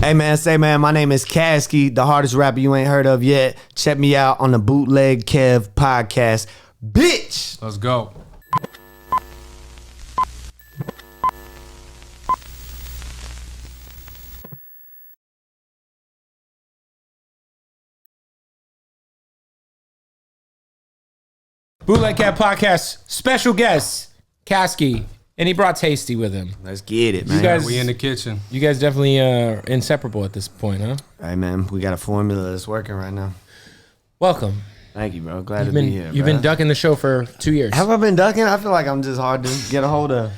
Hey man, my name is Caskey, the hardest rapper you ain't heard of yet. Check me out on the Bootleg Kev podcast. Bitch! Let's go. Bootleg Cat Podcast, special guest, Caskey, and he brought Taysty with him. Let's get it, man. You guys, We in the kitchen. You guys definitely are inseparable at this point, huh? Hey man, we got a formula that's working right now. Welcome. Thank you, bro. Glad to be here. You've been ducking the show for 2 years. Have I been ducking? I feel like I'm just hard to get a hold of.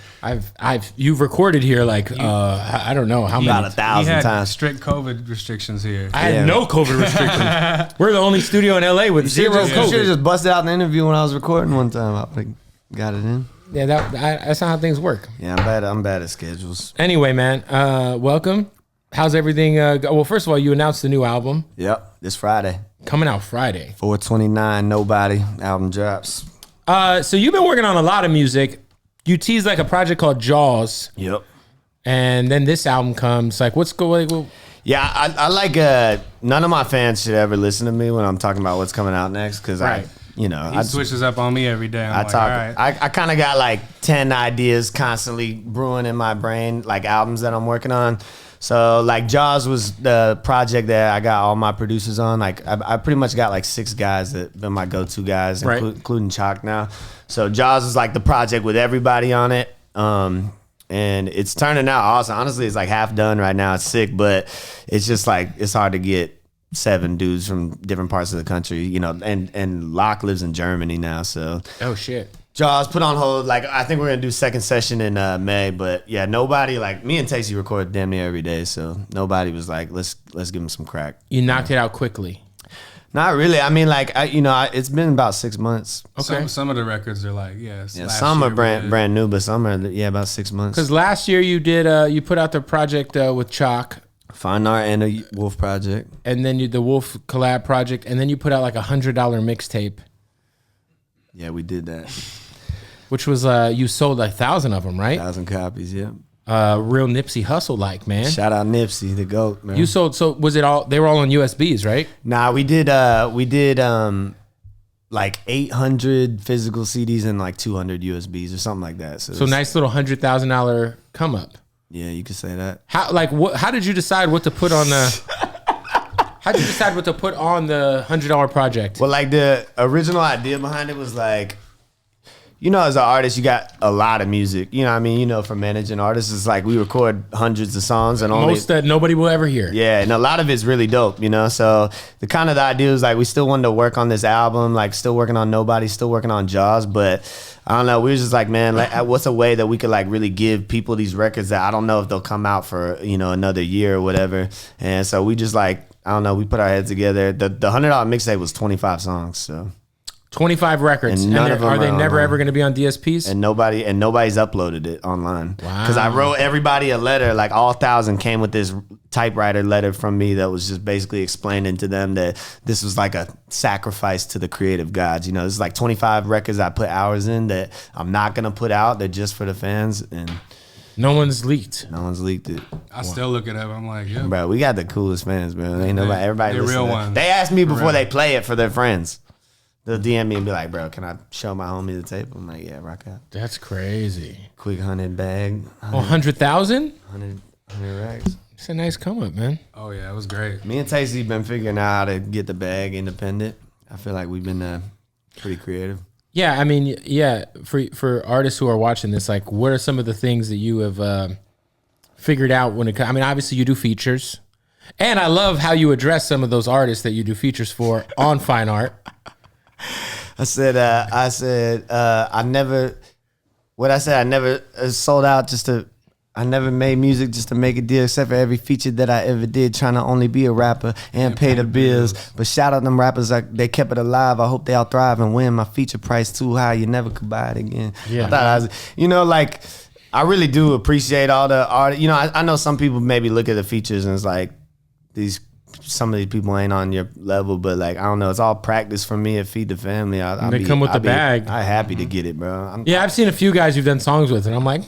You've recorded here like I don't know how many. About 1,000 times. Strict COVID restrictions here. I had no COVID restrictions. We're the only studio in LA with zero You should have COVID. just busted out an interview when I was recording one time. I would've got it in. Yeah, that's not how things work. Yeah, I'm bad at schedules. Anyway, man, welcome. How's everything? Well, first of all, you announced the new album Yep, this Friday. coming out Friday. 4/29, Nobody, album drops. So you've been working on a lot of music. You teased like a project called Jaws, Yep. and then this album comes. Like, what's going? Yeah, I like, none of my fans should ever listen to me when I'm talking about what's coming out next, because Right. He switches up on me every day. I'm I like, talk. all right. I kind of got like 10 ideas constantly brewing in my brain, like albums that I'm working on. So like Jaws was the project that I got all my producers on. Like I pretty much got like 6 guys that been my go-to guys, Right. including Chalk now. So Jaws is like the project with everybody on it. And it's turning out awesome. Honestly, it's like half done right now. It's sick, but it's just like, it's hard to get 7 dudes from different parts of the country, you know, and Locke lives in Germany now, so Oh shit! Jaws put on hold. Like I think we're gonna do second session in May, but yeah, nobody, like me and Taysty record damn near every day, so nobody was like, let's give him some crack. You knocked it out quickly. Not really. I mean, like it's been about 6 months. Okay. Some of the records are like, Yeah, last some are year we did. brand new, but some are about 6 months. Because last year you did you put out the project with Chalk, Fine Art and a Wolf project. and then the Wolf collab project, and then you put out like $100 mixtape, Yeah, we did that. which was you sold 1,000 of them, right? 1,000 copies. Yeah. Real Nipsey Hussle like, man. Shout out Nipsey, the GOAT, man. You sold, so was it all, they were all on USBs, right? Nah, we did like 800 physical CDs and like 200 USBs or something like that. So nice little $100,000 come up. Yeah, you could say that. How did you decide what to put on the, how'd you decide what to put on the $100 project? Well, like the original idea behind it was like, you know, as an artist, you got a lot of music. You know what I mean? You know, for managing artists, it's like we record hundreds of songs and only Most that nobody will ever hear. yeah, and a lot of it's really dope, you know? So the idea was like, we still wanted to work on this album, like still working on Nobody, still working on Jaws, but I don't know, we were just like, man, like, what's a way that we could like really give people these records that I don't know if they'll come out for, you know, another year or whatever. And so we just like, I don't know, we put our heads together. The $100 mixtape was 25 songs, so. 25 records. And none of them are they are never online. ever going to be on DSPs? And nobody's uploaded it online. Wow. Because I wrote everybody a letter, like all 1,000 came with this typewriter letter from me that was just basically explaining to them that this was like a sacrifice to the creative gods. You know, this is like 25 records I put hours in that I'm not going to put out. They're just for the fans, and No one's leaked. no one's leaked it. I still look it up. I'm like, yeah. Bro, we got the coolest fans, bro. Ain't nobody, everybody they're listen real to that. ones. They ask me before real. they play it for their friends. They'll DM me and be like, bro, can I show my homie the tape? I'm like, yeah, rock out. That's crazy. Quick 100 bag, Oh, 100,000? 100 racks. It's a nice come up, man. Oh, yeah, it was great. Me and Taysty been figuring out how to get the bag independent. I feel like we've been pretty creative. Yeah, I mean, yeah, for artists who are watching this, like, what are some of the things that you have figured out when it comes? I mean, obviously you do features. And I love how you address some of those artists that you do features for on Fine Art. I said, I never sold out I never made music just to make a deal, except for every feature that I ever did, trying to only be a rapper and pay the bills. But shout out them rappers, like they kept it alive. I hope they all thrive and win. My feature price too high, you never could buy it again. Yeah. I thought I was, you know, like I really do appreciate all the art. You know, I know some people maybe look at the features and it's like some of these people ain't on your level, but like I don't know, it's all practice for me at Feed the Family. They come with the bag. I'm happy to get it, bro. Yeah, I've seen a few guys you've done songs with, and I'm like,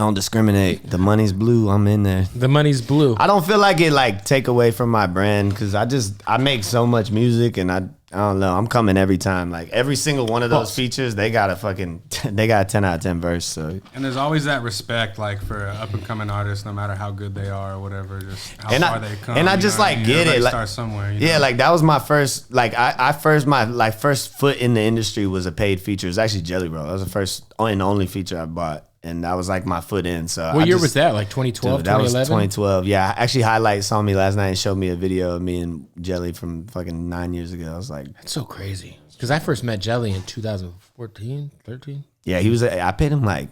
I don't discriminate. The money's blue. I'm in there. The money's blue. I don't feel like it like take away from my brand because I make so much music and I don't know. I'm coming every time. Like every single one of those features, they got a 10 out of 10 verse. So And there's always that respect, like for an up and coming artist, no matter how good they are or whatever, just how And far they come. and I just like get Everybody it. Like, start somewhere. Yeah, like that was my first. Like my first foot in the industry was a paid feature. It was actually Jelly Roll. That was the first and only feature I bought. And that was like my foot in. So What year was that? Like 2012, Dude, that 2011? was 2012. Yeah, actually, Highlight saw me last night and showed me a video of me and Jelly from fucking 9 years ago. I was like, That's so crazy. Because I first met Jelly in 2014, 13. yeah, he was. I paid him like,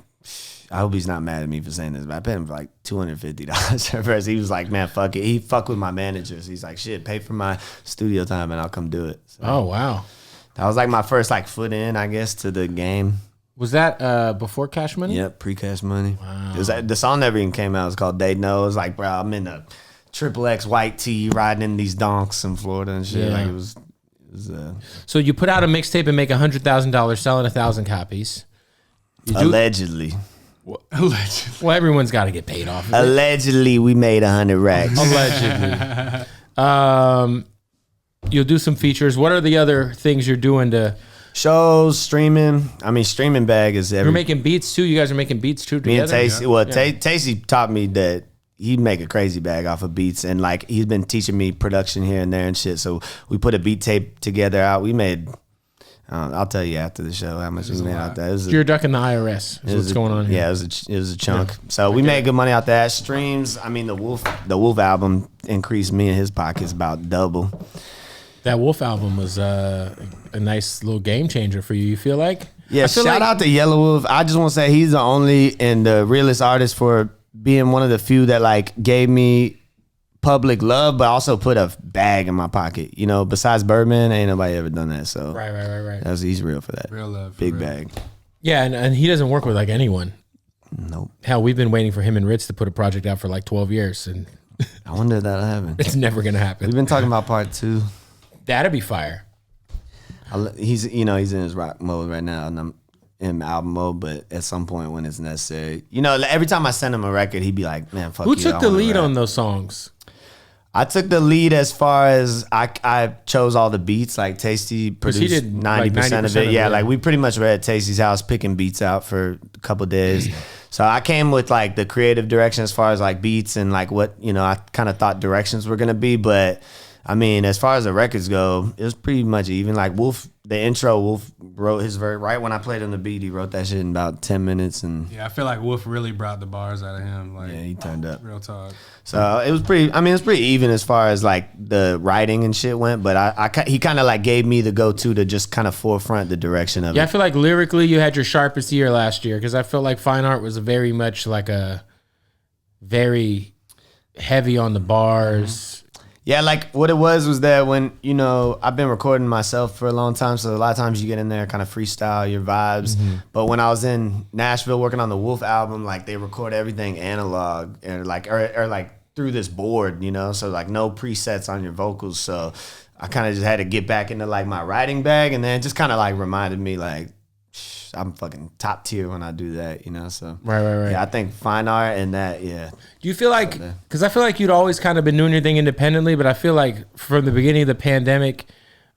I hope he's not mad at me for saying this, but I paid him for like $250 at first. He was like, man, fuck it. He fucked with my managers. He's like, shit, pay for my studio time and I'll come do it. So Oh, wow. that was like my first like foot in, I guess, to the game. Was that before Cash Money? Yep, pre-Cash Money. Wow. It was, the song never even came out. It's called They Know. It was like, bro, I'm in a XXX white tee riding in these donks in Florida and shit. Yeah. Like it was So you put out a mixtape and make $100,000 selling 1,000 copies. allegedly. Well, everyone's got to get paid off of it. Allegedly, we made 100 racks. Allegedly. You'll do some features. What are the other things you're doing to... Shows, streaming. I mean, streaming bag is You're every. making beats too? You guys are making beats too Me together? and Taysty. Well, Taysty taught me that he'd make a crazy bag off of beats, and like he's been teaching me production here and there and shit. So we put a beat tape together out. We made. I'll tell you after the show how much we made out there. You're ducking the IRS. Is what's going on here. Yeah, it was a chunk. So we made good money out that. Streams. I mean, the Wolf album increased me and his pockets about double. That Wolf album was a nice little game changer for you. You feel like? Yeah, shout out to Yelawolf. I just want to say he's the only and the realest artist for being one of the few that like gave me public love, but also put a bag in my pocket. You know, besides Birdman, ain't nobody ever done that. So Right. he's real for that. Real love. Big real. bag. Yeah, and he doesn't work with like anyone. Nope. Hell, we've been waiting for him and Ritz to put a project out for like 12 years, and I wonder if that'll happen. it's never gonna We've happen. been talking about part 2. That'd be fire. He's in his rock mode right now, and I'm in album mode. But at some point when it's necessary, every time I send him a record, he'd be like, "Man, fuck Who you." took the lead on those songs? I took the lead as far as I chose all the beats. Like Taysty produced did, 90% of it. Yeah, like we pretty much were at Tasty's house picking beats out for a couple days. So I came with like the creative direction as far as like beats and like what I kind of thought directions were gonna be, but. I mean, as far as the records go, it was pretty much even. Like Wolf, the intro, Wolf wrote his verse right when I played him the beat. He wrote that shit in about 10 minutes, and Yeah, I feel like Wolf really brought the bars out of him. Like, yeah, he turned up. real talk. So it was pretty. I mean, it's pretty even as far as like the writing and shit went. But he kind of like gave me the go-to to just kind of forefront the direction of Yeah, I it. feel like lyrically you had your sharpest year last year because I feel like Fine Art was very much like a very heavy on the bars. Yeah, like what it was that when, I've been recording myself for a long time. So a lot of times you get in there, kind of freestyle your vibes. But when I was in Nashville working on the Wolf album, like they record everything analog and or like through this board, so like no presets on your vocals. So I kind of just had to get back into like my writing bag, and then it just kind of like reminded me like, I'm fucking top tier when I do that, so. Right. Yeah, I think Fine Art and that, yeah. Do you feel like, because I feel like you'd always kind of been doing your thing independently, but I feel like from the beginning of the pandemic,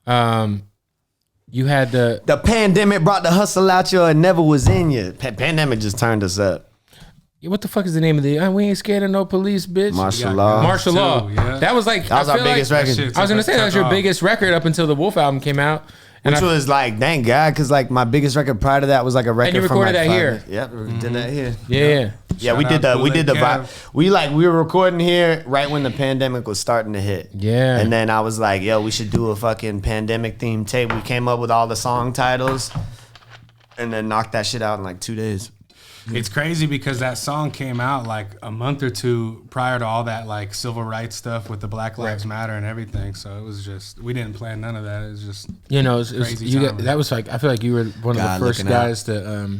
you had The pandemic brought the hustle out you and never was in you. Pandemic just turned us up. what the fuck is the name of the, we ain't scared of no police, bitch. Martial law. Martial law. Yeah. That was like, That was I our feel biggest like, record. I was going to say that was your biggest record up until the Wolf album came out. And Which was like, thank God, because like my biggest record prior to that was like a record. you from recorded like that here? Yep, we did that here. Yeah. Yeah, we Shout did out the we did the Bootleg vibe. We were recording here right when the pandemic was starting to hit. Yeah. And then I was like, yo, we should do a fucking pandemic themed tape. We came up with all the song titles and then knocked that shit out in like 2 days. It's crazy because that song came out like a month or two prior to all that like civil rights stuff with the Black Lives Matter and everything. So it was just, we didn't plan none of that. It was just, crazy timing. that was like, I feel like you were one of God, the first looking guys to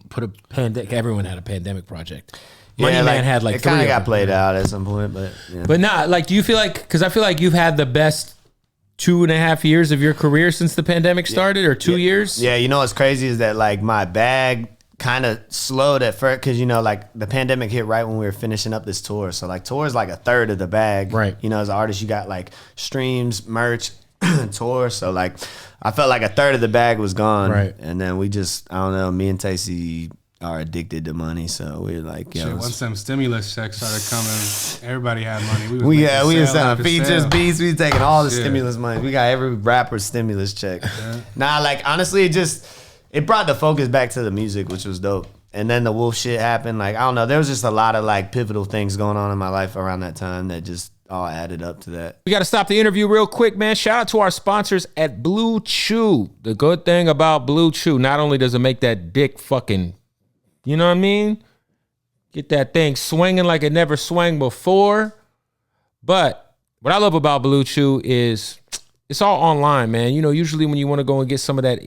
put a pandemic, everyone had a pandemic project. Yeah, Money Man had like it 3 kind of of got them. played out at some point, but yeah. But not like, do you feel like, because I feel like you've had the best 2.5 years of your career since the pandemic started, or 2 years? Yeah, you know what's crazy is that like my bag kind of slowed at first because, you know, like the pandemic hit right when we were finishing up this tour. So like tour is like a third of the bag. Right. You know, as an artist, you got like streams, merch, tour. So like I felt like a third of the bag was gone. Right. And then we just, I don't know, me and Taysty are addicted to money. So we're like, yo. Once them stimulus checks started coming, everybody had money. We was selling features, beats. We taking all the stimulus money. We got every rapper's stimulus check. Yeah. Nah, like honestly, it brought the focus back to the music, which was dope. And then the Wolf shit happened. Like, I don't know. There was just a lot of like pivotal things going on in my life around that time that just all added up to that. We got to stop the interview real quick, man. Shout out to our sponsors at Blue Chew. The good thing about Blue Chew, not only does it make that dick fucking, you know what I mean? Get that thing swinging like it never swung before. But what I love about Blue Chew is it's all online, man. You know, usually when you want to go and get some of that,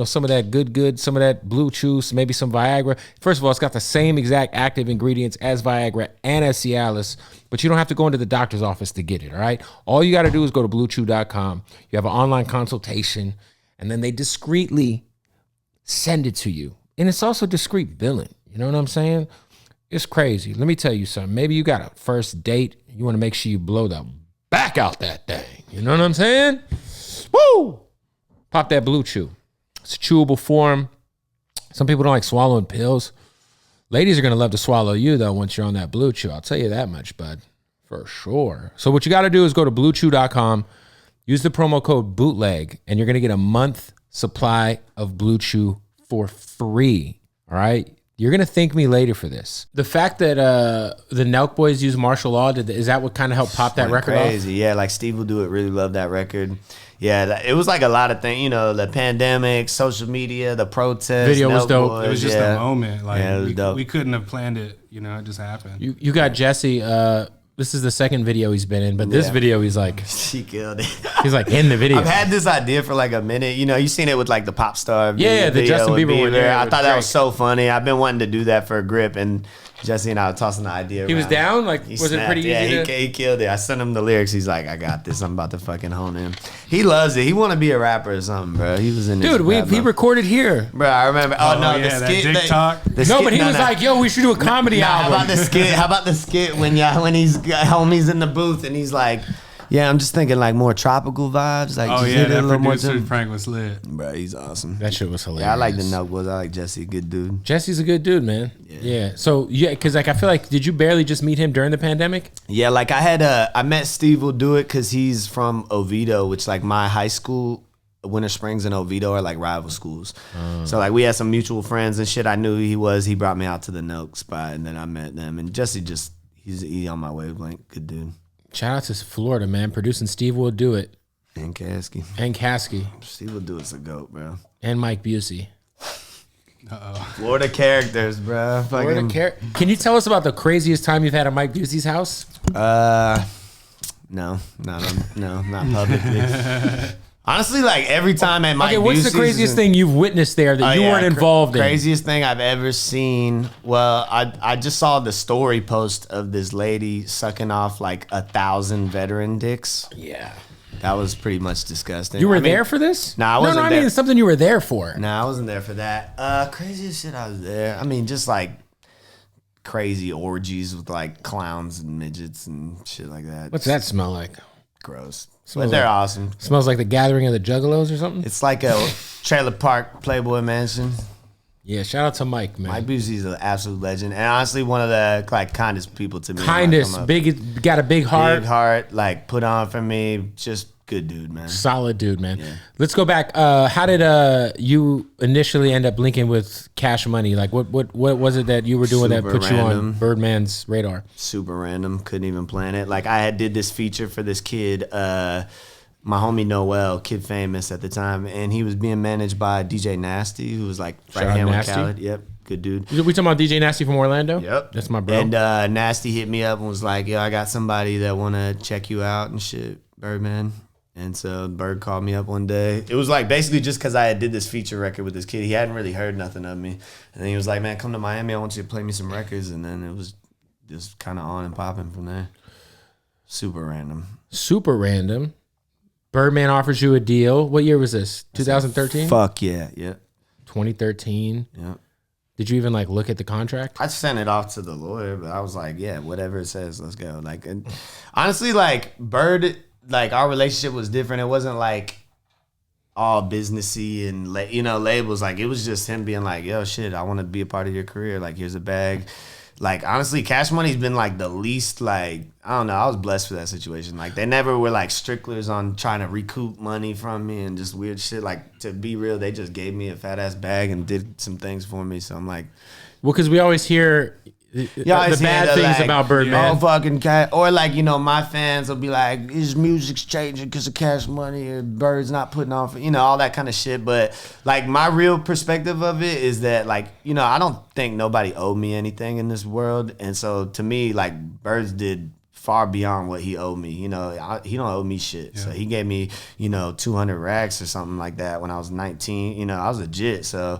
some of that good, some of that Blue Chew, maybe some Viagra. First of all, it's got the same exact active ingredients as Viagra and as Cialis, but you don't have to go into the doctor's office to get it, all right? All you got to do is go to bluechew.com. You have an online consultation, and then they discreetly send it to you. And it's also discreet billing. You know what I'm saying? It's crazy. Let me tell you something. Maybe you got a first date. You want to make sure you blow the back out that thing. You know what I'm saying? Woo! Pop that Blue Chew. It's a chewable form. Some people don't like swallowing pills. Ladies are going to love to swallow you, though, once you're on that Blue Chew. I'll tell you that much, bud. For sure. So what you got to do is go to bluechew.com, use the promo code BOOTLEG, and you're going to get a month supply of Blue Chew for free. All right? You're going to thank me later for this. The fact that the Nelk Boys use martial law, is that what kind of helped pop that record off? Crazy. Yeah, like Steve Will Do It really loved that record. Yeah, it was like a lot of things, you know, the pandemic, social media, the protests. Video was dope. Boys, it was just a moment. Like, it was dope. We couldn't have planned it. You know, it just happened. You got Jesse. This is the second video he's been in, but this video he's like, she killed it. He's like in the video. I've had this idea for like a minute. You know, you seen it with like the pop star. The Justin Bieber one. I thought that was so funny. I've been wanting to do that for a grip, and Jesse and I were tossing the idea. He was down. Like, was it pretty easy? Yeah, he killed it. I sent him the lyrics. He's like, I got this. I'm about to fucking hone in. He loves it. He want to be a rapper or something, bro. He was in this. Dude, he recorded here, bro. I remember. The skit. TikTok. But he was like, yo, we should do a comedy album. How about the skit when he's got homies in the booth and he's like, yeah, I'm just thinking like more tropical vibes. Like, that producer Frank was lit. Bro, he's awesome. That shit was hilarious. Yeah, I like the Nelk Boys. I like Jesse, good dude. Jesse's a good dude, man. Yeah. So because like I feel like, did you barely just meet him during the pandemic? Yeah, like I met Steve Will Do It because he's from Oviedo, which like my high school, Winter Springs and Oviedo are like rival schools. So like we had some mutual friends and shit. I knew who he was. He brought me out to the Nelk spot, and then I met them. And Jesse he's on my wavelength. Good dude. Shout out to Florida, man. Producing Steve Will Do It. And Caskey. Steve Will Do It's a goat, bro. And Mike Busey. Florida characters, bro. Can you tell us about the craziest time you've had at Mike Busey's house? No, not publicly. Honestly, like every time at Mike Busey's. Okay, what's the craziest thing you've witnessed there that you weren't involved in? Craziest thing I've ever seen. Well, I just saw the story post of this lady sucking off like 1,000 veteran dicks. Yeah. That was pretty much disgusting. You were there for this? No, I wasn't there. I mean, it's something you were there for. No, I wasn't there for that. Craziest shit I was there. I mean, just like crazy orgies with like clowns and midgets and shit like that. What's that smell like? Gross. But they're awesome. Smells like the gathering of the Juggalos or something? It's like a trailer park Playboy mansion. Yeah, shout out to Mike, man. Mike Busey's an absolute legend. And honestly, one of the like kindest people to me. Got a big heart. Big heart, like put on for me. Just good dude, man. Solid dude, man. Yeah. Let's go back. How did you initially end up linking with Cash Money? Like what was it that you were doing that put you on Birdman's radar? Super random. Couldn't even plan it. Like I did this feature for this kid, my homie Noel, Kid Famous at the time, and he was being managed by DJ Nasty, who was like right hand with Khaled. Yep. Good dude. We talking about DJ Nasty from Orlando? Yep. That's my bro. And Nasty hit me up and was like, yo, I got somebody that want to check you out and shit, Birdman. And so Bird called me up one day. It was like basically just because I did this feature record with this kid. He hadn't really heard nothing of me. And then he was like, man, come to Miami. I want you to play me some records. And then it was just kind of on and popping from there. Super random. Birdman offers you a deal. What year was this? 2013? Fuck yeah. Yep. 2013. Yep. Did you even like look at the contract? I sent it off to the lawyer, but I was like, yeah, whatever it says, let's go. Like, and honestly, like Bird, like our relationship was different. It wasn't like all businessy and labels. Like it was just him being like, yo, shit, I want to be a part of your career. Like here's a bag. Like honestly, Cash Money's been like the least like, I don't know, I was blessed for that situation. Like they never were like stricklers on trying to recoup money from me and just weird shit. Like to be real, they just gave me a fat ass bag and did some things for me. So I'm like, well, because we always hear the bad things like, about Birdman. Oh, fucking cat. Or like, my fans will be like, his music's changing because of Cash Money or Bird's not putting on for, all that kind of shit. But like my real perspective of it is that like, I don't think nobody owed me anything in this world. And so to me, like Bird's did far beyond what he owed me. He don't owe me shit. Yeah. So he gave me, 200 racks or something like that when I was 19. I was legit. So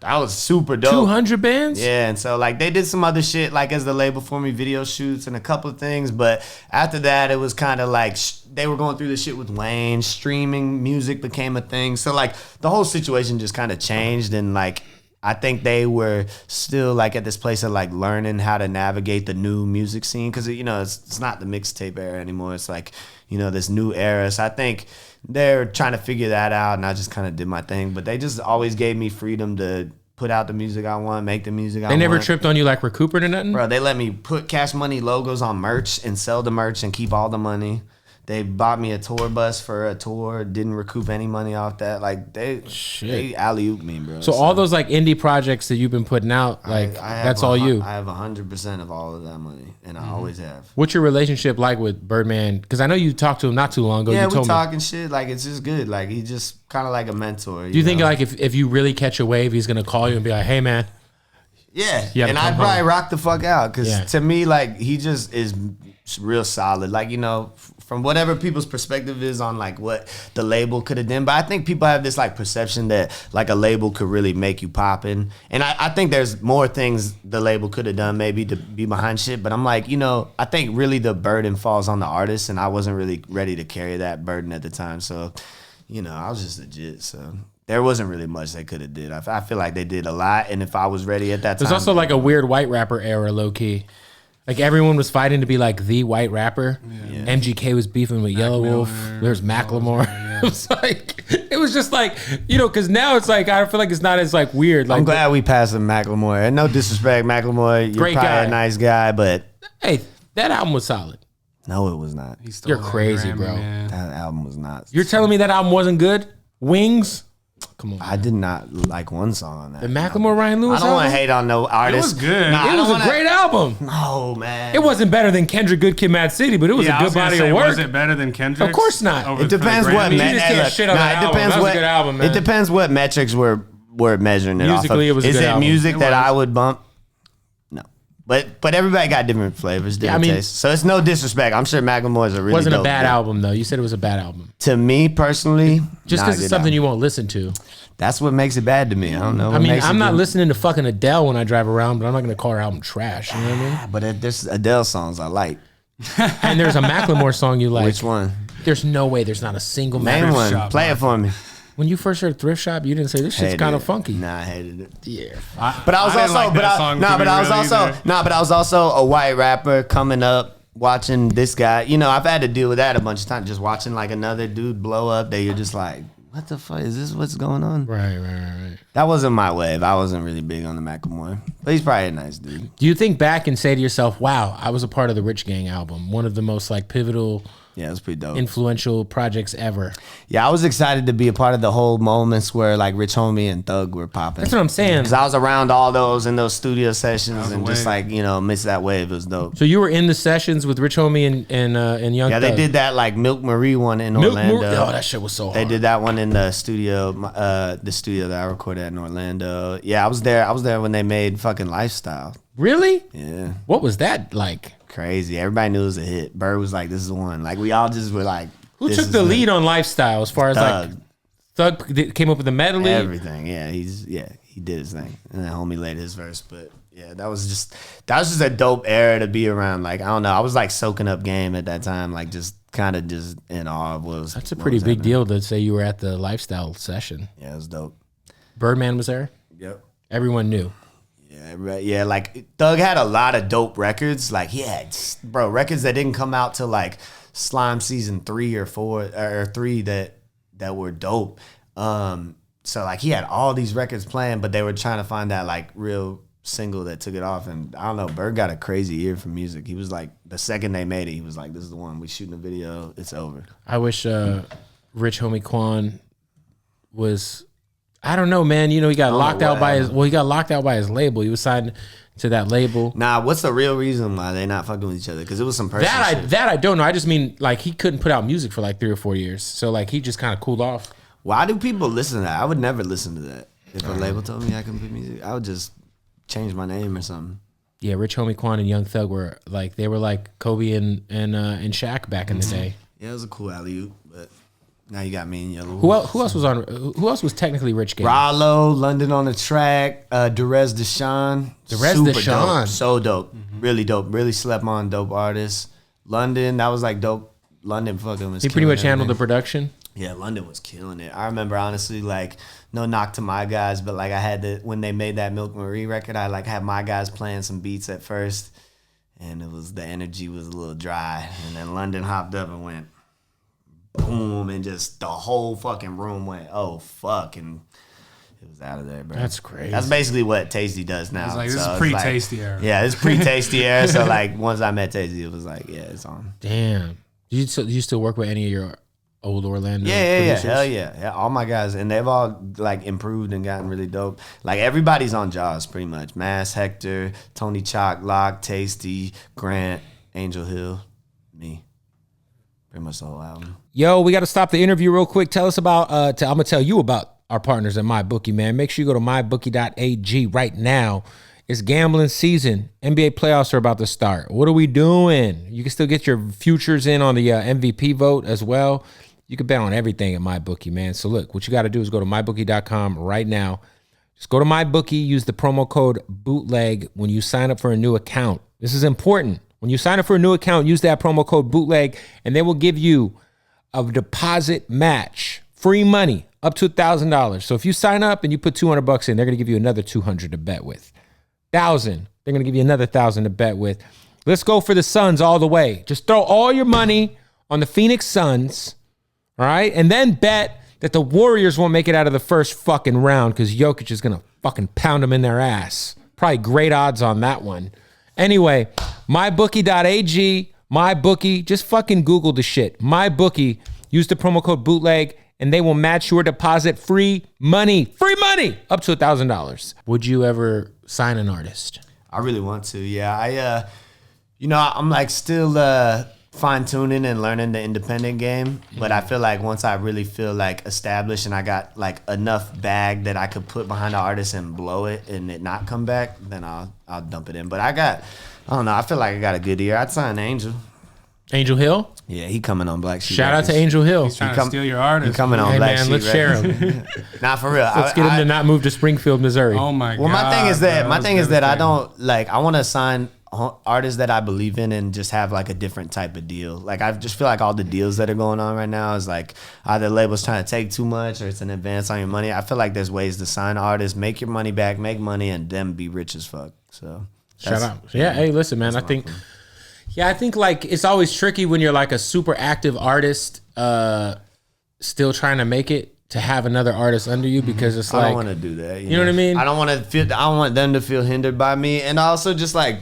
that was super dope. 200 bands? Yeah, and so like they did some other shit like as the label for me, video shoots and a couple of things. But after that, it was kind of like they were going through the shit with Wayne. Streaming music became a thing. So like the whole situation just kind of changed. And like I think they were still like at this place of like learning how to navigate the new music scene. Because, it's not the mixtape era anymore. It's like, this new era. So I think they're trying to figure that out, and I just kind of did my thing. But they just always gave me freedom to put out the music I want, make the music I want. They never tripped on you like recouping or nothing? Bro, they let me put Cash Money logos on merch and sell the merch and keep all the money. They bought me a tour bus for a tour, didn't recoup any money off that. Like, they alley-ooped me, bro. So all those, like, indie projects that you've been putting out, like, that's all you? I have 100% of all of that money, and I always have. What's your relationship like with Birdman? Because I know you talked to him not too long ago. Yeah, we talking shit. Like, it's just good. Like, he's just kind of like a mentor. Do you think, like, if you really catch a wave, he's going to call you and be like, hey, man. Yeah, and I'd probably rock the fuck out. Because to me, like, he just is real solid. Like, from whatever people's perspective is on like what the label could have done. But I think people have this like perception that like a label could really make you poppin'. And I think there's more things the label could have done maybe to be behind shit. But I'm like, I think really the burden falls on the artist, and I wasn't really ready to carry that burden at the time. So, I was just legit. So there wasn't really much they could have did. I feel like they did a lot. And if I was ready at that time. There's also like a weird white rapper era, low key. Like everyone was fighting to be like the white rapper. Yeah. MGK was beefing with Yelawolf. There's Macklemore. Yeah. it was just like, because now it's like, I feel like it's not as like weird. Like, I'm glad we passed him Macklemore. And no disrespect, Macklemore. You're great probably guy. A nice guy, but. Hey, that album was solid. No, it was not. You're crazy, bro. That album was not. You're telling me that album wasn't good? Wings? Come on, man. I did not like one song on that. The Macklemore Ryan Lewis I don't want to hate on no artist. It was good. It was a great album. No, man. It wasn't better than Kendrick Good Kid, Mad City, but it was a good body of work. Was it better than Kendrick? Of course not. It depends what metrics. It depends what metrics we're measuring it musically, off of. It was a good album. Music that I would bump? No. But everybody got different flavors, different tastes. So it's no disrespect. I'm sure Macklemore's a really wasn't dope a bad album though. You said it was a bad album. To me personally, just because it's something you won't listen to. That's what makes it bad to me. I don't know. I mean, I'm not listening to fucking Adele when I drive around, but I'm not going to call her album trash. You know what I mean? But there's Adele songs I like. And there's a Macklemore song you like. Which one? There's no way there's not a single main one. Shop, Play it for me. When you first heard Thrift Shop, you didn't say this shit's kind of funky. Nah, I hated it. Yeah. But I was also a white rapper coming up. Watching this guy, I've had to deal with that a bunch of times. Just watching like another dude blow up, that you're just like, what the fuck is this? What's going on? Right. That wasn't my wave. I wasn't really big on the Macklemore, but he's probably a nice dude. Do you think back and say to yourself, "Wow, I was a part of the Rich Gang album, one of the most like pivotal." Yeah, it was pretty dope. Influential projects ever. Yeah, I was excited to be a part of the whole moments where like Rich Homie and Thug were popping. That's what I'm saying. Because I was around all those in those studio sessions and just like, missed that wave. It was dope. So you were in the sessions with Rich Homie and Young Thug? Yeah, they did that like Milk Marie one in Orlando. Oh, that shit was so hard. They did that one in the studio that I recorded at in Orlando. Yeah, I was there when they made fucking Lifestyle. Really? Yeah. What was that like? Crazy. Everybody knew it was a hit. Bird was like, this is the one. Like, we all just were like, who took the lead on Lifestyle as far as Thug. Like Thug came up with the medley? Everything. Yeah, he did his thing. And then Homie laid his verse. But yeah, that was just a dope era to be around. Like, I don't know. I was like soaking up game at that time, like just kind of just in awe of what was. That's a pretty big deal to say you were at the Lifestyle session. Yeah, it was dope. Birdman was there? Yep. Everyone knew. Yeah, right. Yeah, like Thug had a lot of dope records. Like he had, bro, records that didn't come out till like Slime season 3 or 4 or 3 that were dope. So like he had all these records playing, but they were trying to find that like real single that took it off. And I don't know, Bird got a crazy ear for music. He was like, the second they made it, he was like, this is the one. We shooting a video. It's over. I wish Rich Homie Quan was, I don't know, man. You know, he got locked out by his label. He was signed to that label. Nah, what's the real reason why they not fucking with each other? Because it was some personal shit. That I don't know. I just mean like he couldn't put out music for like 3 or 4 years. So like he just kind of cooled off. Why do people listen to that? I would never listen to that. If a label told me I couldn't put music, I would just change my name or something. Yeah, Rich Homie Quan and Young Thug were like Kobe and Shaq back in the day. Yeah, it was a cool alley-oop, but now you got me and Yelawolf. Who else was on? Who else was technically Rich Gang? Rollo, London on the Track, Derez Deshawn. Derez Deshawn. Dope. So dope. Really dope. Really slept on dope artists. London, that was like dope. London fucking was He pretty much handled the production. Yeah, London was killing it. I remember honestly, like, no knock to my guys, but like I had to, when they made that Milk Marie record, I like had my guys playing some beats at first, and the energy was a little dry, and then London hopped up and went boom, and just the whole fucking room went, oh fuck, and it was out of there, bro. That's crazy. That's basically what Taysty does now. It's like, this is pre-Taysty era. Yeah, it's pre-Taysty era. So like once I met Taysty, it was like, yeah, it's on. Damn. Do you still work with any of your old Orlando producers? Hell yeah. All my guys, and they've all like improved and gotten really dope. Like everybody's on Jaws pretty much. Mass, Hector, Tony Chalk, Lock, Taysty, Grant, Angel Hill, me. Pretty much the whole album. Yo, we got to stop the interview real quick. Tell us about, I'm going to tell you about our partners at MyBookie, man. Make sure you go to mybookie.ag right now. It's gambling season. NBA playoffs are about to start. What are we doing? You can still get your futures in on the MVP vote as well. You can bet on everything at MyBookie, man. So look, what you got to do is go to mybookie.com right now. Just go to MyBookie, use the promo code BOOTLEG when you sign up for a new account. This is important. When you sign up for a new account, use that promo code BOOTLEG, and they will give you a deposit match, free money, up to $1,000. So if you sign up and you put $200 in, they're going to give you another $200 to bet with. 1,000, they're going to give you another 1,000 to bet with. Let's go for the Suns all the way. Just throw all your money on the Phoenix Suns, all right? And then bet that the Warriors won't make it out of the first fucking round because Jokic is going to fucking pound them in their ass. Probably great odds on that one. Anyway, mybookie.ag, MyBookie, just fucking Google the shit. MyBookie, use the promo code BOOTLEG, and they will match your deposit free money up to $1,000. Would you ever sign an artist? I really want to. Yeah, I'm like still fine tuning and learning the independent game, but I feel like once I really feel like established and I got like enough bag that I could put behind the artist and blow it and it not come back, then I'll dump it in. But I don't know. I feel like I got a good ear. I'd sign Angel. Angel Hill? Yeah, he coming on Black Sheep. Shout out to Angel Hill. He's trying to steal your artist. He coming on Black Sheep. Let's share him. Nah, for real. Let's get him to not move to Springfield, Missouri. Oh my god. Well, my thing is that I don't like. I want to sign artists that I believe in and just have like a different type of deal. Like I just feel like all the deals that are going on right now is like either labels trying to take too much or it's an advance on your money. I feel like there's ways to sign artists, make your money back, make money, and then be rich as fuck. So shout out. Yeah. Hey, listen, man. I think like it's always tricky when you're like a super active artist, still trying to make it, to have another artist under you, because it's like, I don't want to do that. You know what I mean? I don't want them to feel hindered by me, and also just like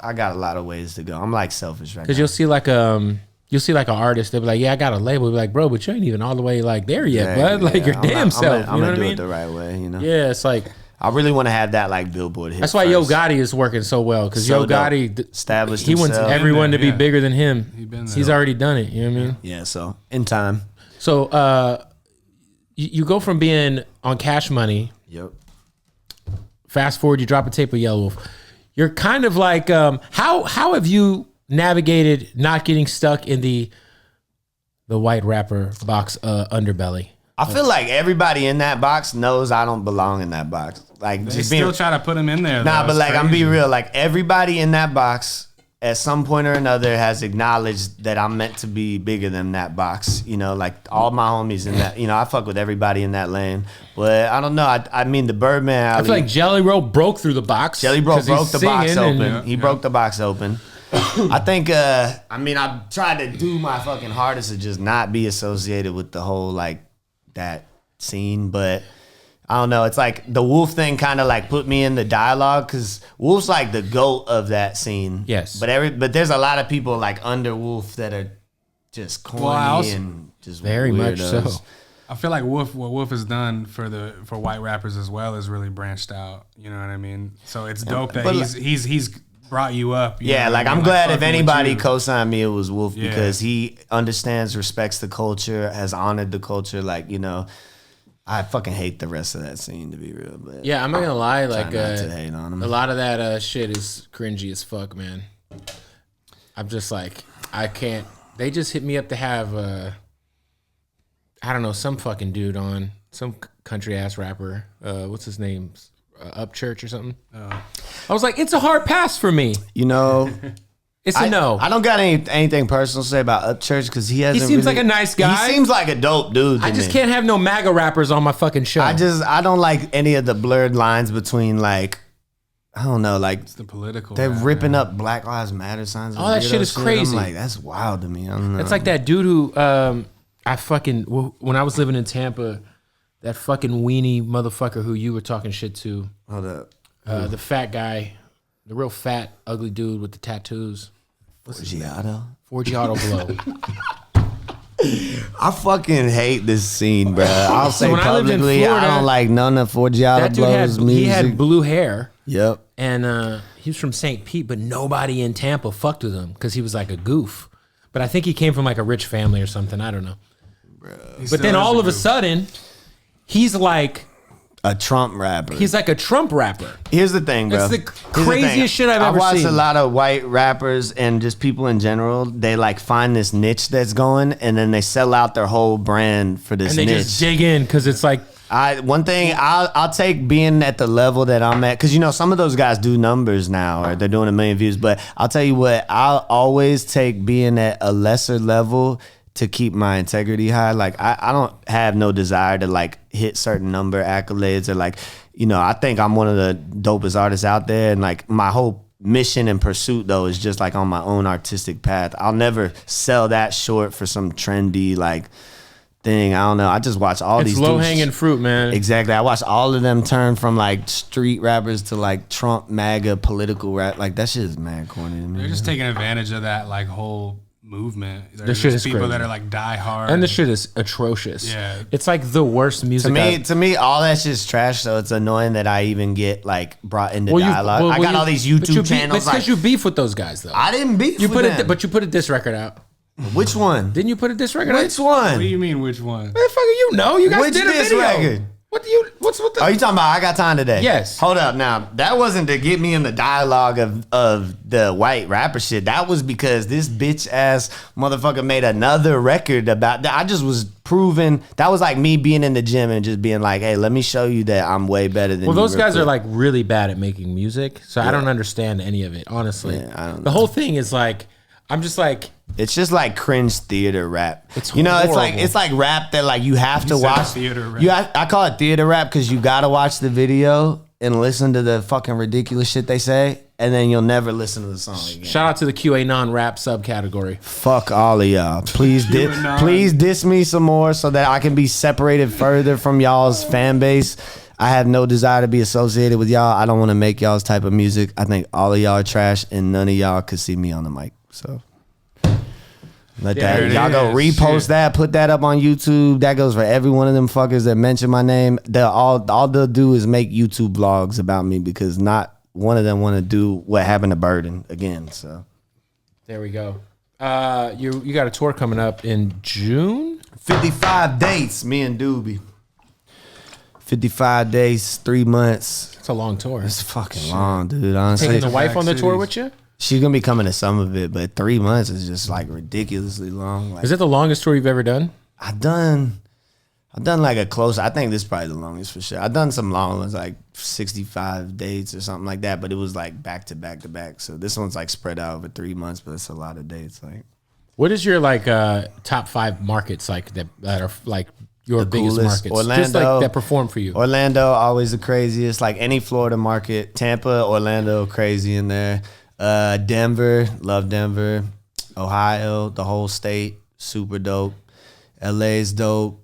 I got a lot of ways to go. I'm like selfish right now. Because you'll see like an artist, they'll be like, yeah, I got a label. They'll be like, bro, but you ain't even all the way like there yet, bud. Like your damn self. I'm gonna do it the right way, you know? Yeah, it's like, I really want to have that like Billboard hit. That's why Yo Gotti is working so well, because Yo Gotti established he wants everyone to be bigger than him. He's already done it. You know what I mean? Yeah. So in time. So you go from being on Cash Money. Yep. Fast forward, you drop a tape with Yelawolf. You're kind of like, how have you navigated not getting stuck in the white rapper box underbelly? I feel like everybody in that box knows I don't belong in that box. Like they still try to put him in there. Nah, but like I'm be real. Like everybody in that box at some point or another has acknowledged that I'm meant to be bigger than that box. You know, like all my homies in that. You know, I fuck with everybody in that lane. But I don't know. I mean, the Birdman alley. I feel like Jelly Roll broke through the box. Jelly Roll broke the box open. He broke the box open. I think. I mean, I've tried to do my fucking hardest to just not be associated with the whole like that scene, but. I don't know. It's like the Wolf thing kind of like put me in the dialogue because Wolf's like the GOAT of that scene. Yes. But there's a lot of people like under Wolf that are just corny and just very weirdos. much so. I feel like what Wolf has done for white rappers as well is really branched out. You know what I mean? So it's dope that he's brought you up. Yeah, like I'm glad if anybody co-signed me, it was Wolf because he understands, respects the culture, has honored the culture. Like, you know. I fucking hate the rest of that scene, to be real. But yeah, I'm not gonna lie. Like, to hate on him. A lot of that shit is cringy as fuck, man. I'm just like, I can't. They just hit me up to have, I don't know, some fucking dude on, some country ass rapper. What's his name? Upchurch or something. I was like, it's a hard pass for me. You know. It's a no. I don't got anything personal to say about Upchurch because he hasn't. He seems like a nice guy. He seems like a dope dude. I just can't have no MAGA rappers on my fucking show. I don't like any of the blurred lines between like, I don't know, like it's the political. They're ripping up Black Lives Matter signs. All that shit is crazy. I'm like, that's wild to me. I don't know. It's like that dude who I fucking when I was living in Tampa, that fucking weenie motherfucker who you were talking shit to. Hold up. The fat guy. The real fat, ugly dude with the tattoos. Forgiato? Forgiato Blow. I fucking hate this scene, bro. I'll say when publicly, Florida, I don't like none of Forgiato Blow's music. He had blue hair. Yep. And he was from St. Pete, but nobody in Tampa fucked with him because he was like a goof. But I think he came from like a rich family or something. I don't know. But then all of a sudden, he's like... a Trump rapper. He's like a Trump rapper. Here's the thing, bro. It's the craziest shit I've ever seen. I watched a lot of white rappers and just people in general. They like find this niche that's going, and then they sell out their whole brand for this niche. And they just dig in because it's like... One thing I'll take being at the level that I'm at, because you know some of those guys do numbers now, or they're doing 1 million views. But I'll tell you what, I'll always take being at a lesser level to keep my integrity high. Like I don't have no desire to like hit certain number accolades or like, you know, I think I'm one of the dopest artists out there, and like my whole mission and pursuit though is just like on my own artistic path. I'll never sell that short for some trendy like thing. I don't know. I just watch all these low hanging fruit, man. Exactly. I watch all of them turn from like street rappers to like Trump MAGA political rap. Like that shit is mad corny to me. They're just taking advantage of that like whole movement. The shit is people crazy. That are like die hard, and the shit is atrocious. Yeah, it's like the worst music. To me, all that shit's trash. So it's annoying that I even get like brought into dialogue. I got all these YouTube channels. It's because you beef with those guys, though. I didn't beef with them. But you put a diss record out. Which one? Didn't you put a diss record out? Which one? What do you mean, which one? Motherfucker, you know. You guys Which did a diss video. record? What's with the... Are you talking about I Got Time Today? Yes. Hold up now. That wasn't to get me in the dialogue of the white rapper shit. That was because this bitch ass motherfucker made another record about that. I just was proving that was like me being in the gym and just being like, hey, let me show you that I'm way better than you. Well, those guys are like really bad at making music. So I don't understand any of it, honestly. Yeah, I don't know. The whole thing is like, I'm just like... It's just like cringe theater rap. It's it's like rap that like you have to watch. Theater rap. I call it theater rap because you gotta watch the video and listen to the fucking ridiculous shit they say, and then you'll never listen to the song again. Shout out to the QA non-rap subcategory. Fuck all of y'all. Please diss me some more so that I can be separated further from y'all's fan base. I have no desire to be associated with y'all. I don't want to make y'all's type of music. I think all of y'all are trash, and none of y'all could see me on the mic. So let that y'all go repost that, put that up on YouTube. That goes for every one of them fuckers that mention my name. All they'll do is make YouTube vlogs about me because not one of them want to do what happened to Burden again. So there we go. You got a tour coming up in June. 55 dates, me and Doobie. 55 days, 3 months. It's a long tour. It's fucking long, dude. Honestly, taking the wife on the tour with you? She's gonna be coming to some of it, but 3 months is just like ridiculously long. Like, is that the longest tour you've ever done? I've done I've done like a close. I think this is probably the longest for sure. I've done some long ones, like 65 dates or something like that, but it was like back to back to back. So this one's like spread out over 3 months, but it's a lot of dates. Like, what is your like top 5 markets like that are like your biggest coolest? markets? Orlando, just like that perform for you. Orlando, always the craziest. Like any Florida market. Tampa, Orlando, crazy in there. Denver, love Denver. Ohio, the whole state, super dope. LA's dope.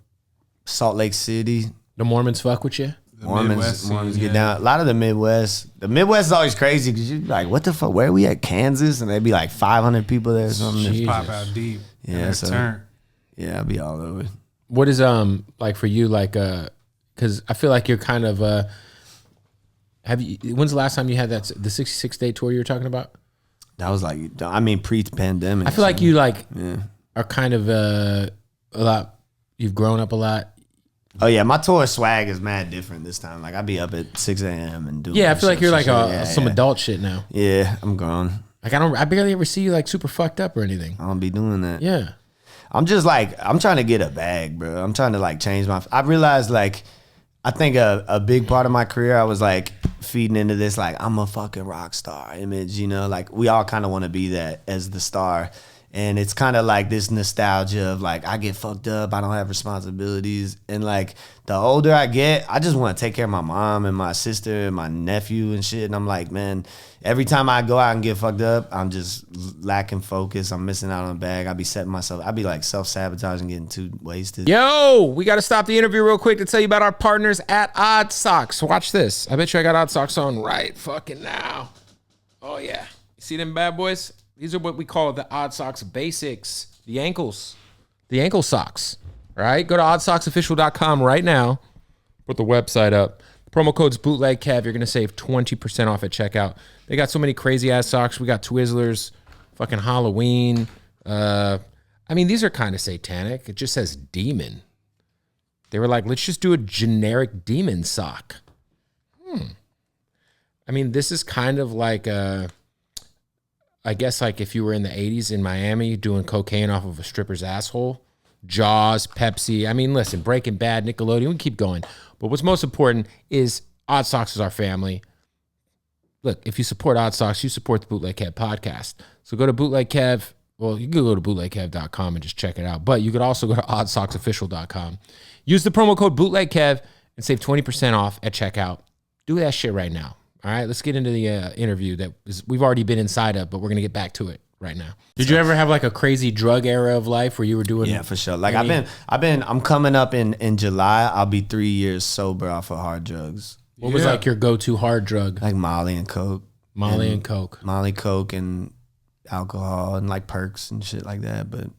Salt Lake City. The Mormons fuck with you? Mormons get down. A lot of the Midwest. The Midwest is always crazy because you're like, what the fuck? Where are we at? Kansas? And there'd be like 500 people there or something. Just pop out deep. Yeah, yeah, I'll be all over. What is like for you, like because I feel like you're kind of when's the last time you had the 66-day tour you were talking about? That was like, I mean, pre-pandemic. I feel like you are kind of a lot. You've grown up a lot. Oh yeah, my tour swag is mad different this time. Like I be up at 6 a.m. and doing. Yeah, I feel like you're like some adult shit now. Yeah, I'm grown. Like I barely ever see you like super fucked up or anything. I don't be doing that. Yeah, I'm just like I'm trying to get a bag, bro. I'm trying to like change my. I realized like I think a big part of my career I was like feeding into this like I'm a fucking rock star image. You know, like we all kind of want to be that as the star. And it's kind of like this nostalgia of like, I get fucked up. I don't have responsibilities. And like the older I get, I just want to take care of my mom and my sister and my nephew and shit. And I'm like, man, every time I go out and get fucked up, I'm just lacking focus. I'm missing out on a bag. I be setting myself, I be like self-sabotaging, getting too wasted. Yo, we got to stop the interview real quick to tell you about our partners at Odd Socks. Watch this. I bet you I got Odd Socks on right fucking now. Oh yeah. You see them bad boys? These are what we call the Odd Socks basics, the ankle socks, all right? Go to oddsocksofficial.com right now. Put the website up. The promo code's Bootleg Kev. You're going to save 20% off at checkout. They got so many crazy-ass socks. We got Twizzlers, fucking Halloween. I mean, these are kind of satanic. It just says demon. They were like, let's just do a generic demon sock. I mean, this is kind of like I guess like if you were in the 80s in Miami doing cocaine off of a stripper's asshole, Jaws, Pepsi. I mean, listen, Breaking Bad, Nickelodeon, we can keep going. But what's most important is Odd Socks is our family. Look, if you support Odd Socks, you support the Bootleg Kev podcast. So go to Bootleg Kev. Well, you can go to bootlegkev.com and just check it out. But you could also go to oddsocksofficial.com. Use the promo code Bootleg Kev and save 20% off at checkout. Do that shit right now. All right, let's get into the interview we've already been inside of, but we're gonna get back to it right now. Did you ever have like a crazy drug era of life where you were doing? Yeah, for sure. Like I'm coming up in July. I'll be 3 years sober off of hard drugs. What was like your go-to hard drug? Like Molly and Coke. Molly, Coke, and alcohol and like perks and shit like that. But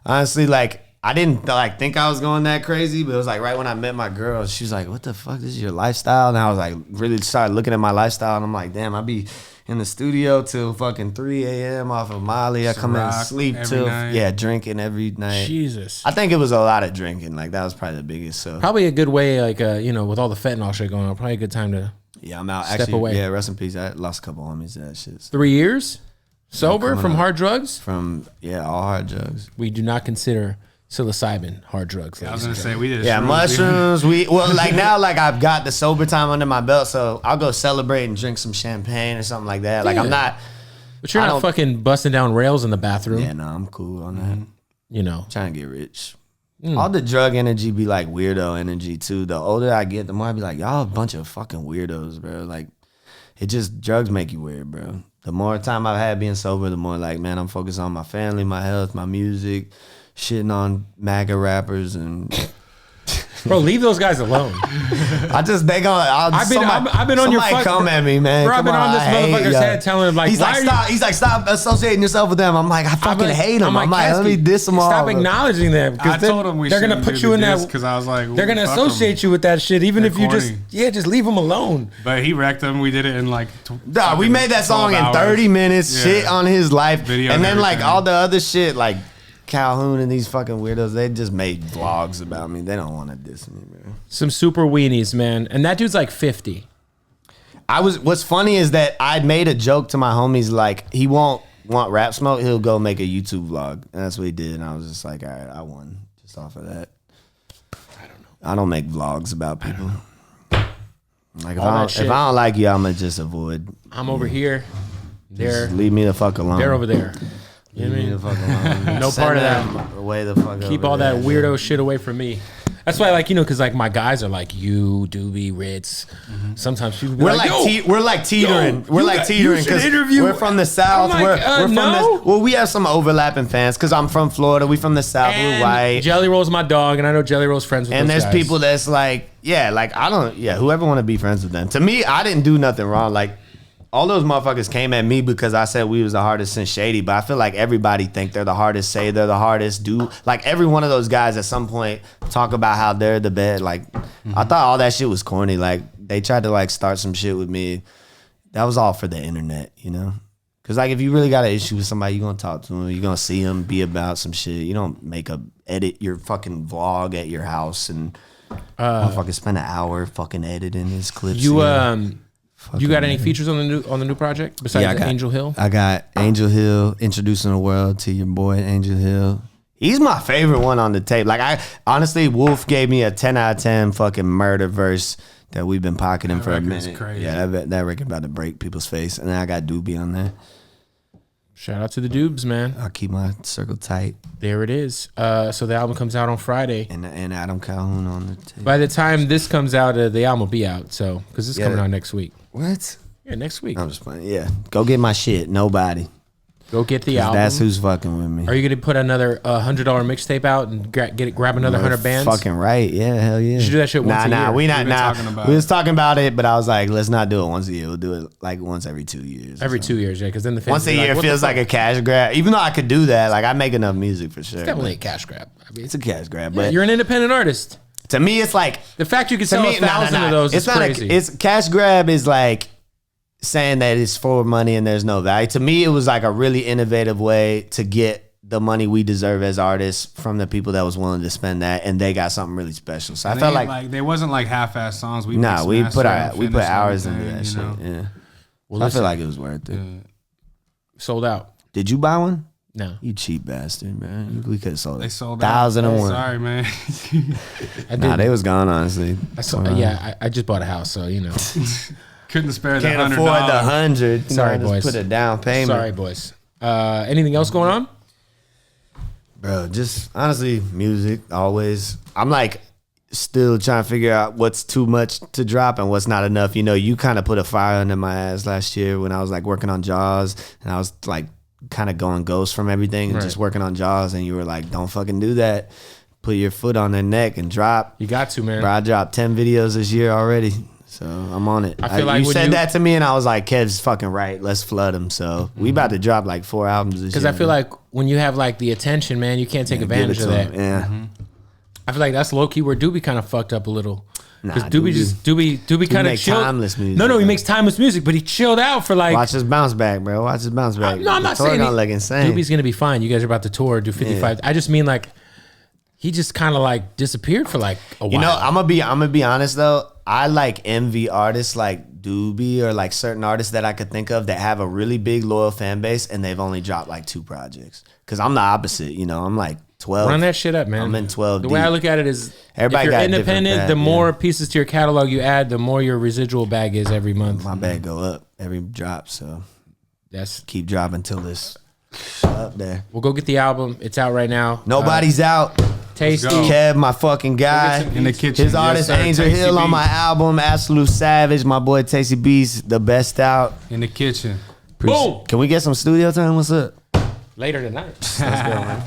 honestly, like I didn't like think I was going that crazy, but it was like right when I met my girl, she was like, what the fuck, this is your lifestyle? And I was like really started looking at my lifestyle and I'm like, damn, I be in the studio till fucking 3 a.m. off of Molly. I come in and sleep till drinking every night. Jesus. I think it was a lot of drinking. Like that was probably the biggest. So probably a good way, like with all the fentanyl shit going on, probably a good time to I'm out. Step actually away. Yeah, rest in peace. I lost a couple homies to that shit. 3 years? Sober from hard drugs? From all hard drugs. We do not consider psilocybin hard drugs. I was gonna say we did. Mushrooms. Now I've got the sober time under my belt, so I'll go celebrate and drink some champagne or something like that. Like I'm not. But you're not fucking busting down rails in the bathroom. Yeah, no, I'm cool on that. You know, trying to get rich. All the drug energy be like weirdo energy too. The older I get, the more I be like, y'all a bunch of fucking weirdos, bro. Like drugs make you weird, bro. The more time I've had being sober, the more like, man, I'm focused on my family, my health, my music. Shitting on MAGA rappers and bro, leave those guys alone. I've been on your fucking come at me, man. Bro, I've been on this motherfucker's head telling him like, he's like, stop associating yourself with them. I'm like, I fucking hate them. I'm like, let me diss them all. Stop acknowledging them because I told him they're gonna put you in that because I was like, they're gonna associate you with that shit, even if you just leave them alone. But he wrecked them. We did it in like. We made that song in 30 minutes. Yeah. Shit on his life, video and then like all the other shit like. Calhoun and these fucking weirdos, they just made vlogs about me. They don't want to diss me, man. Some super weenies, man. And that dude's like 50. What's funny is that I made a joke to my homies, like, he won't want rap smoke, he'll go make a YouTube vlog. And that's what he did. And I was just like, all right, I won just off of that. I don't know. I don't make vlogs about people. Like if I don't like you, I'ma just avoid. I'm over here. Just leave me the fuck alone. They're over there. You know what I mean? The fuck alone. No part of that. Away the fuck. Keep all that weirdo shit away from me. That's why, like, you know, because like my guys are like you, Doobie, Ritz. Sometimes people be we're like teetering. We're like teetering because we're from the South. We're from the. Well, we have some overlapping fans because I'm from Florida. We from the South. We're white. Jelly Roll's my dog, and I know Jelly Roll's friends with. And those there's guys. people that's like, whoever want to be friends with them. To me, I didn't do nothing wrong. Like. All those motherfuckers came at me because I said we was the hardest since Shady, but I feel like everybody think they're the hardest, say they're the hardest, do like every one of those guys at some point talk about how they're the best. Like I thought all that shit was corny. Like they tried to like start some shit with me. That was all for the internet, you know? Cause like if you really got an issue with somebody, you're gonna talk to them, you're gonna see them, be about some shit. You don't edit your fucking vlog at your house and motherfucker spend an hour fucking editing his clips. You got any features on the new project besides Angel Hill? I got Angel Hill, introducing the world to your boy Angel Hill. He's my favorite one on the tape. Like I honestly, Wolf gave me a 10 out of 10 fucking murder verse that we've been pocketing for a minute. Crazy. Yeah, that record about to break people's face. And then I got Doobie on there. Shout out to the Doobs, man. I'll keep my circle tight. There it is. So the album comes out on Friday. And Adam Calhoun on the tape. By the time this comes out, the album will be out. So because it's coming out next week. What? Yeah, next week. I'm just playing. Yeah. Go get my shit. Nobody. Go get the album. That's who's fucking with me. Are you going to put another $100 mixtape out and grab another 100 bands? Fucking right. Yeah, hell yeah. You should do that shit once a year. We was talking about it, but I was like, let's not do it once a year. We'll do it like once every 2 years. Every 2 years, yeah, because then the fans once a year feels like a cash grab. Even though I could do that, like I make enough music for sure. It's definitely a cash grab. I mean, it's a cash grab, yeah, but you're an independent artist. To me, it's like the fact you can sell 1,000 of those is crazy. It's cash grab is like saying that it's for money and there's no value. To me, it was like a really innovative way to get the money we deserve as artists from the people that was willing to spend that, and they got something really special. So I felt like they wasn't like half-ass songs. We put hours into that shit. Yeah. Well, I feel like it was worth it. Sold out. Did you buy one? No. You cheap bastard, man. We could have sold it. They sold 1,001. Sorry, man. Nah, they was gone, honestly. I just bought a house, so you know. Couldn't spare the $100. Can't afford the 100. Sorry, boys. Put a down payment. Sorry, boys. Anything else going on? Bro, just honestly, music, always. I'm like still trying to figure out what's too much to drop and what's not enough. You know, you kind of put a fire under my ass last year when I was like working on Jaws and I was like kind of going ghost from everything and just working on Jaws, and you were like, don't fucking do that. Put your foot on their neck and drop. You got to, man. Bro, I dropped 10 videos this year already. So I'm on it. I feel like you said that to me, and I was like, "Kev's fucking right. Let's flood him." So we about to drop like 4 albums this year. Because I feel like when you have like the attention, man, you can't take advantage of that. Yeah. I feel like that's low key where Doobie kind of fucked up a little. Because Nah, Doobie kind of chilled. Timeless music. No, he makes timeless music, but he chilled out for like. Watch his bounce back, bro. Watch his bounce back. No, I'm not saying gonna look insane. Doobie's gonna be fine. You guys are about to tour, do 55. I just mean like he just kind of like disappeared for like a while. You know, I'm gonna be honest though. I like envy artists like Doobie or like certain artists that I could think of that have a really big loyal fan base and they've only dropped like 2 projects. Cause I'm the opposite, you know. I'm like 12. Run that shit up, man. I'm in 12. The way I look at it is, everybody if you're got independent, path, the more pieces to your catalog you add, the more your residual bag is every month. My bag go up every drop, so that's keep dropping till it's up there. We'll go get the album. It's out right now. Nobody's out. Taysty. Kev, my fucking guy. In the kitchen. His artist Angel Taysty Hill on my Beats. album. Absolute Savage. My boy Taysty Beats, the best out. In the kitchen. Boom. Can we get some studio time? What's up? Later tonight. Let's go, man.